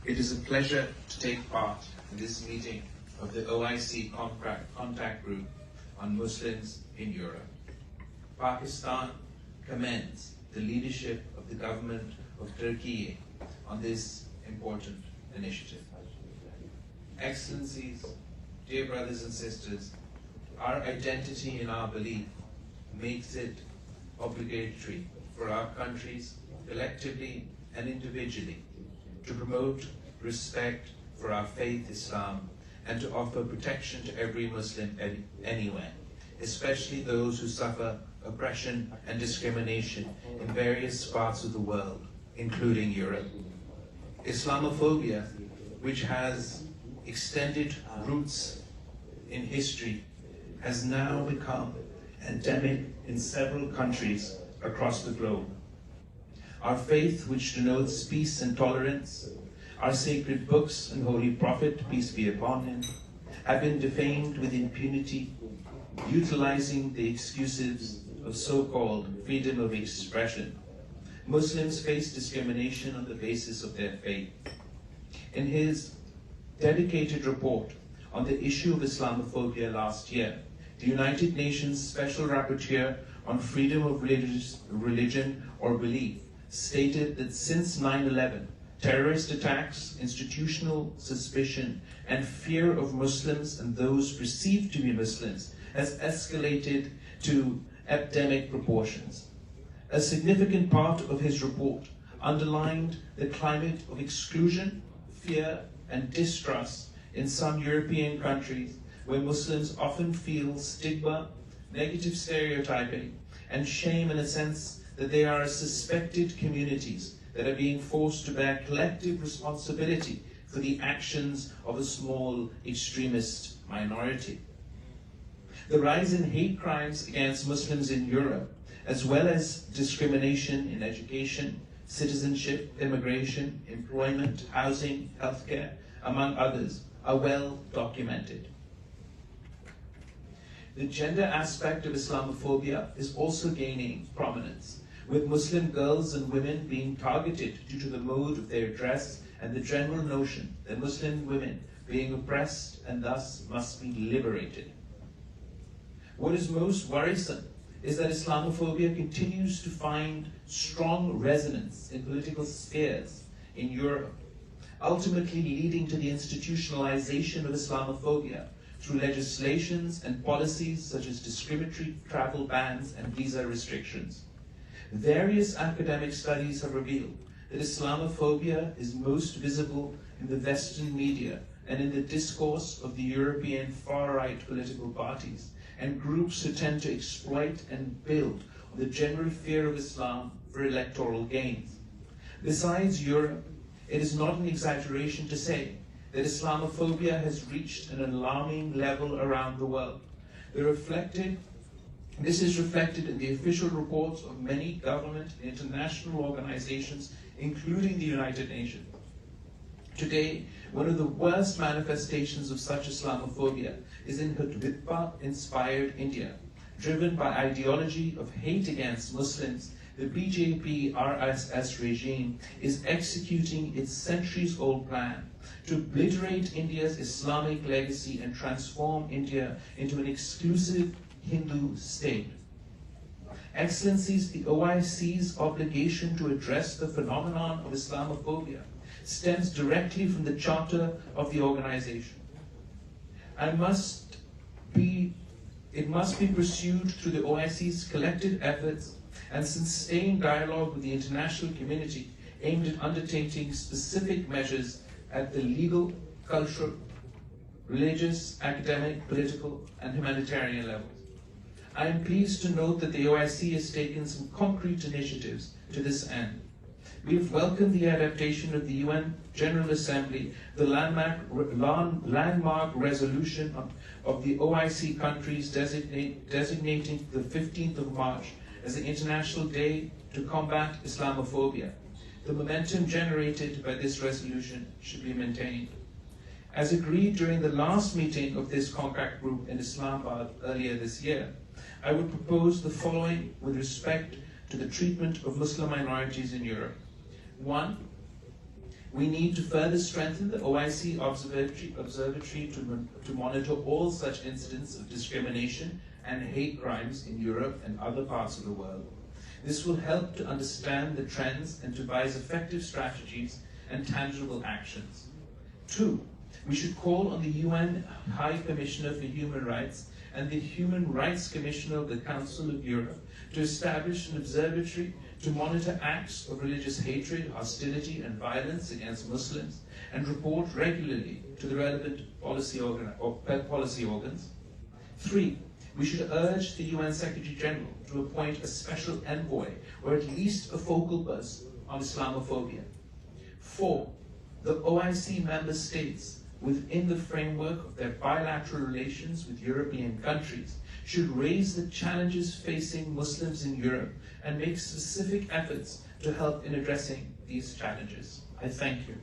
It is a pleasure to take part in this meeting of the OIC Contact Group on Muslims in Europe. Pakistan commends the leadership of the government of Turkey on this important initiative. Excellencies, dear brothers and sisters, our identity and our belief makes it obligatory for our countries, collectively and individually, to promote respect for our faith, Islam, and to offer protection to every Muslim anywhere, especially those who suffer oppression and discrimination in various parts of the world, including Europe. Islamophobia, which has extended roots in history, has now become endemic in several countries across the globe. Our faith, which denotes peace and tolerance, our sacred books and Holy Prophet, peace be upon him, have been defamed with impunity, utilizing the excuses of so-called freedom of expression. Muslims face discrimination on the basis of their faith. In his dedicated report on the issue of Islamophobia last year, the United Nations Special Rapporteur on freedom of religion or belief stated that since 9/11, terrorist attacks, institutional suspicion, and fear of Muslims and those perceived to be Muslims has escalated to epidemic proportions. A significant part of his report underlined the climate of exclusion, fear, and distrust in some European countries where Muslims often feel stigma, negative stereotyping, and shame in a sense that they are suspected communities that are being forced to bear collective responsibility for the actions of a small extremist minority. The rise in hate crimes against Muslims in Europe, as well as discrimination in education, citizenship, immigration, employment, housing, healthcare, among others, are well documented. The gender aspect of Islamophobia is also gaining prominence, with Muslim girls and women being targeted due to the mode of their dress and the general notion that Muslim women being oppressed and thus must be liberated. What is most worrisome is that Islamophobia continues to find strong resonance in political spheres in Europe, ultimately leading to the institutionalization of Islamophobia through legislations and policies such as discriminatory travel bans and visa restrictions. Various academic studies have revealed that Islamophobia is most visible in the Western media and in the discourse of the European far-right political parties and groups who tend to exploit and build on the general fear of Islam for electoral gains. Besides Europe, it is not an exaggeration to say that Islamophobia has reached an alarming level around the world. This is reflected in the official reports of many government and international organizations, including the United Nations. Today, one of the worst manifestations of such Islamophobia is in Hindutva-inspired India. Driven by ideology of hate against Muslims, the BJP RSS regime is executing its centuries-old plan to obliterate India's Islamic legacy and transform India into an exclusive Hindu state. Excellencies, the OIC's obligation to address the phenomenon of Islamophobia stems directly from the charter of the organization. It must be pursued through the OIC's collective efforts and sustained dialogue with the international community aimed at undertaking specific measures at the legal, cultural, religious, academic, political, and humanitarian levels. I am pleased to note that the OIC has taken some concrete initiatives to this end. We have welcomed the adaptation of the UN General Assembly, the landmark resolution of the OIC countries designating the 15th of March as the International Day to Combat Islamophobia. The momentum generated by this resolution should be maintained. As agreed during the last meeting of this contact group in Islamabad earlier this year, I would propose the following with respect to the treatment of Muslim minorities in Europe. 1. We need to further strengthen the OIC Observatory to monitor all such incidents of discrimination and hate crimes in Europe and other parts of the world. This will help to understand the trends and to devise effective strategies and tangible actions. 2, we should call on the UN High Commissioner for Human Rights and the Human Rights Commissioner of the Council of Europe to establish an observatory to monitor acts of religious hatred, hostility, and violence against Muslims, and report regularly to the relevant policy organs. 3, we should urge the UN Secretary General to appoint a special envoy, or at least a focal person, on Islamophobia. 4, the OIC member states, within the framework of their bilateral relations with European countries, should raise the challenges facing Muslims in Europe and make specific efforts to help in addressing these challenges. I thank you.